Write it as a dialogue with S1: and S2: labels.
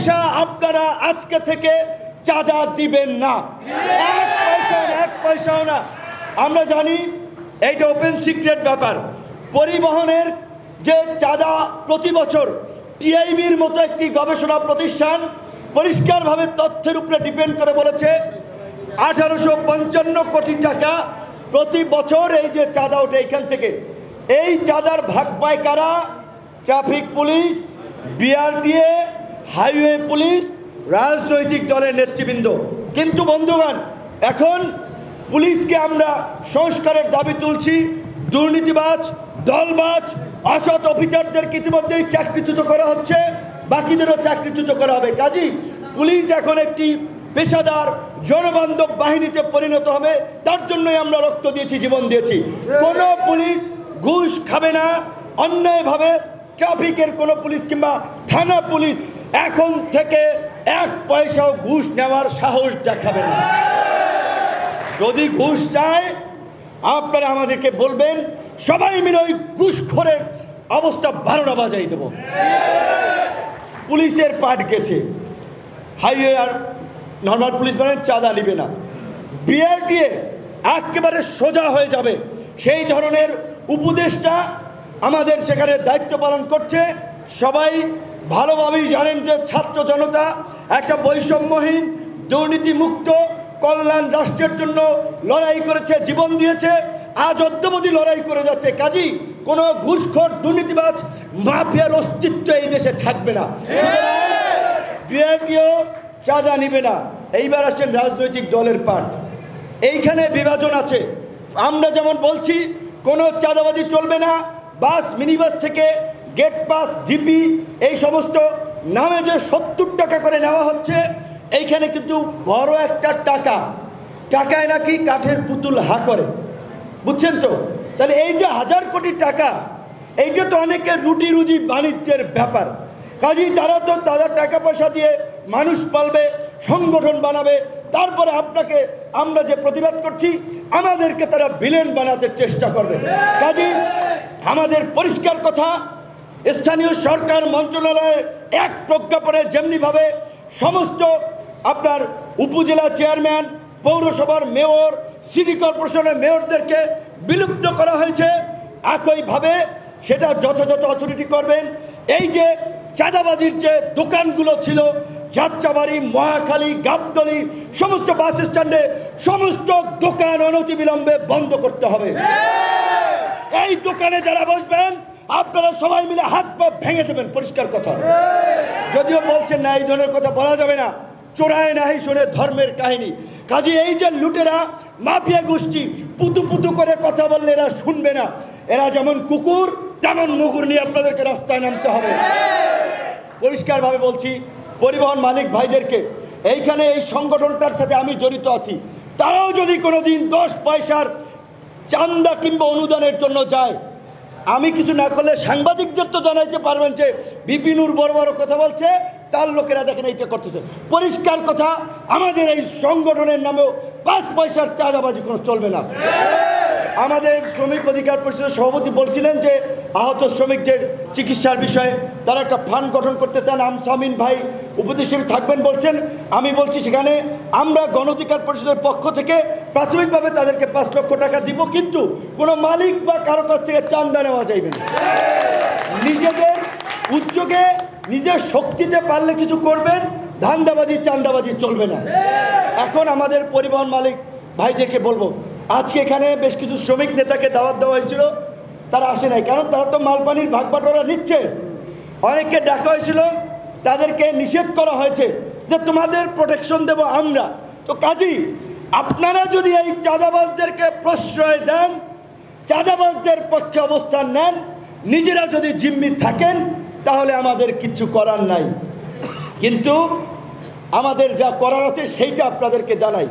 S1: পয়সা আপনারা আজকে থেকে চাঁদা দিবেন না, এক পয়সাও না। আমরা জানি এইটা ওপেন সিক্রেট ব্যাপার। পরিবহনের যে চাঁদা প্রতি বছর টিআইবির মতো একটি গবেষণা প্রতিষ্ঠান পরিষ্কারভাবে তথ্যের উপরে ডিপেন্ড করে বলেছে 1855 কোটি টাকা প্রতি বছর এই যে চাঁদা ওঠে এইখান থেকে। এই চাঁদার ভাগ পায় কারা? Traffic police, BRTA, highway police, রাজনৈতিক দলের নেতৃবৃন্দ। কিন্তু বন্ধুগণ, এখন পুলিশকে আমরা সংস্কারের দাবি তুলছি। দুর্নীতিবাজ, দলবাজ, অসৎ অফিসারদেরকে ইতিমধ্যেই চাকরিচ্যুত করা হচ্ছে, বাকিদেরও চাকরিচ্যুত করা হবে। কাজেই পুলিশ এখন একটি পেশাদার জনবান্ধব বাহিনীতে পরিণত হবে। তার জন্যই আমরা রক্ত দিয়েছি, জীবন দিয়েছি। কোনো পুলিশ ঘুষ খাবে না, অন্যায়ভাবে ট্রাফিকের কোনো পুলিশ কিংবা থানা পুলিশ এখন থেকে এক পয়সাও ঘুষ নেওয়ার সাহস দেখাবে না। যদি ঘুষ চায় আপনারা আমাদেরকে বলবেন, সবাই মিলে ওই ঘুষখোরের অবস্থা 12টা বাজাই দেব। পুলিশের পাট গেছে, হাইওয়ে আর নর্মাল পুলিশ বলেন চাঁদা নিবে না। বিআরটিএ একেবারে সোজা হয়ে যাবে, সেই ধরনের উপদেশটা আমাদের সেখানে দায়িত্ব পালন করছে। সবাই ভালোভাবেই জানেন যে ছাত্র জনতা একটা বৈষম্যহীন দুর্নীতিমুক্ত কল্যাণ রাষ্ট্রের জন্য লড়াই করেছে, জীবন দিয়েছে, আজ অদ্যাবধি লড়াই করে যাচ্ছে। কাজী কোনো ঘুষখোর দুর্নীতিবাজ মাফিয়ার অস্তিত্ব এই দেশে থাকবে না। বিআরটিও চাঁদা নিবে না। এইবার আসছেন রাজনৈতিক দলের পাঠ। এইখানে বিভাজন আছে। আমরা যেমন বলছি কোনো চাঁদাবাজি চলবে না, বাস মিনিবাস থেকে গেট পাস, জিপি এই সমস্ত নামে যে 70 টাকা করে নেওয়া হচ্ছে, এইখানে কিন্তু বড় একটা টাকায় নাকি কাঠের পুতুল হা করে, বুঝছেন তো? তাহলে এই যে 1000 কোটি টাকা, এইটা তো অনেকের রুটি রুজি বাণিজ্যের ব্যাপার। কাজেই তারা তো তাদের টাকা পয়সা দিয়ে মানুষ পালবে, সংগঠন বানাবে, তারপরে আপনাকে আমরা যে প্রতিবাদ করছি আমাদেরকে তারা ভিলেন বানাতে চেষ্টা করবে। কাজেই আমাদের পরিষ্কার কথা, স্থানীয় সরকার মন্ত্রণালয়ের এক প্রজ্ঞাপনে যেমনিভাবে সমস্ত আপনার উপজেলা চেয়ারম্যান, পৌরসভার মেয়র, সিটি কর্পোরেশনের মেয়রদেরকে বিলুপ্ত করা হয়েছে, একইভাবে সেটা যথাযথ অথরিটি করবেন। এই যে চাঁদাবাজির যে দোকানগুলো ছিল যাত্রাবাড়ি, মহাখালী, গাবতলী সমস্ত বাস স্ট্যান্ডে সমস্ত দোকান অনতিবিলম্বে বন্ধ করতে হবে। এই দোকানে যারা বসবেন আপনারা সবাই মিলে হাত পা ভেঙে দেবেন, পরিষ্কার কথা। যদিও বলছেন না, এই ধরনের কথা বলা যাবে না, চোরায় নাহি শোনে ধর্মের কাহিনী। কাজে এই যে লুটেরা মাফিয়া গোষ্ঠী পুতু পুতু করে কথা বললে এরা শুনবে না। এরা যেমন কুকুর তেমন মুগুর নিয়ে আপনাদেরকে রাস্তায় নামতে হবে। পরিষ্কারভাবে বলছি পরিবহন মালিক ভাইদেরকে, এইখানে এই সংগঠনটার সাথে আমি জড়িত আছি, তারাও যদি কোনো দিন 10 পয়সার চান্দা কিংবা অনুদানের জন্য যায়, আমি কিছু না করলে সাংবাদিকদের তো জানাইতে পারবেন যে বিপিনুর বড় বড় কথা বলছে, তার লোকেরা দেখেন এইটা করতেছে। পরিষ্কার কথা, আমাদের এই সংগঠনের নামেও 5 পয়সার চাঁদাবাজি কোনো চলবে না। আমাদের শ্রমিক অধিকার পরিষদের সভাপতি বলছিলেন যে আহত শ্রমিকদের চিকিৎসার বিষয়ে তারা একটা ফান্ড গঠন করতে চান, আমসামিন ভাই উপদেষ্টা থাকবেন বলছেন। আমি বলছি সেখানে আমরা গণ অধিকার পরিষদের পক্ষ থেকে প্রাথমিকভাবে তাদেরকে 5 লক্ষ টাকা দিব, কিন্তু কোনো মালিক বা কারো কাছ থেকে চাঁদা নেওয়া যাইবে না। নিজেদের উদ্যোগে নিজের শক্তিতে পারলে কিছু করবেন, ধান্দাবাজি চাঁদাবাজি চলবে না। এখন আমাদের পরিবহন মালিক ভাইদেরকে বলবো, আজকে এখানে বেশ কিছু শ্রমিক নেতাকে দাওয়াত দেওয়া হয়েছিল, তারা আসে নাই, কারণ তারা তো মালপানির ভাগ বাটোয়ারা নিচ্ছে। অনেককে ডাকা হয়েছিল, তাদেরকে নিষেধ করা হয়েছে যে তোমাদের প্রোটেকশন দেব আমরা। তো কাজেই আপনারা যদি এই চাঁদাবাজদেরকে প্রশ্রয় দেন, চাঁদাবাজদের পক্ষে অবস্থান নেন, নিজেরা যদি জিম্মি থাকেন, তাহলে আমাদের কিচ্ছু করার নাই। কিন্তু আমাদের যা করার আছে সেইটা আপনাদেরকে জানাই।